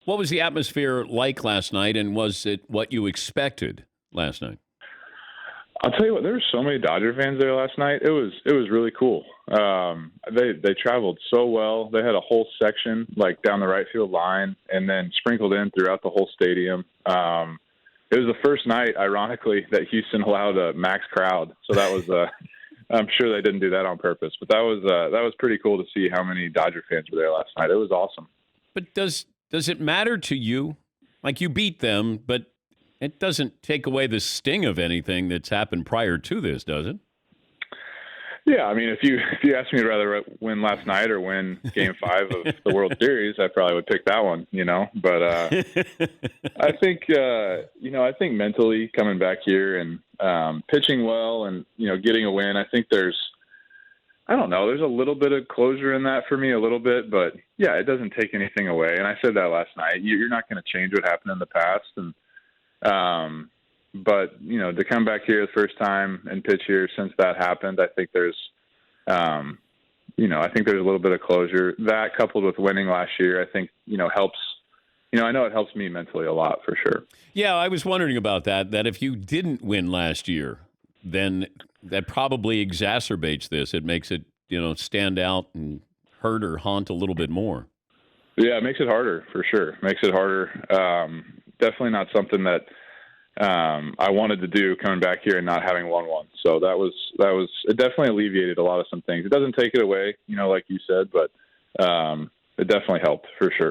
What was the atmosphere like last night, and was it what you expected last night? I'll tell you what, there were so many Dodger fans there last night. It was really cool. They traveled so well. They had a whole section like down the right field line, and then sprinkled in throughout the whole stadium. It was the first night, ironically, that Houston allowed a max crowd. So that was I'm sure they didn't do that on purpose, but that was pretty cool to see how many Dodger fans were there last night. It was awesome. But does it matter to you? Like, you beat them, but it doesn't take away the sting of anything that's happened prior to this, does it? Yeah, I mean, if you ask me to rather win last night or win Game 5 of the World Series, I probably would pick that one, But I think, I think mentally coming back here and pitching well and, getting a win, I think there's a little bit of closure in that for me, a little bit. But, yeah, it doesn't take anything away. And I said that last night. You're not going to change what happened in the past. And but to come back here the first time and pitch here since that happened, I think there's I think there's a little bit of closure. That coupled with winning last year, I think helps. I know it helps me mentally a lot for sure. Yeah, I was wondering about that. That if you didn't win last year, then that probably exacerbates this. It makes it stand out and hurt or haunt a little bit more. Yeah, it makes it harder for sure. Makes it harder. Definitely not something that I wanted to do coming back here and not having won one. So that was it definitely alleviated a lot of some things. It doesn't take it away, like you said, but it definitely helped for sure.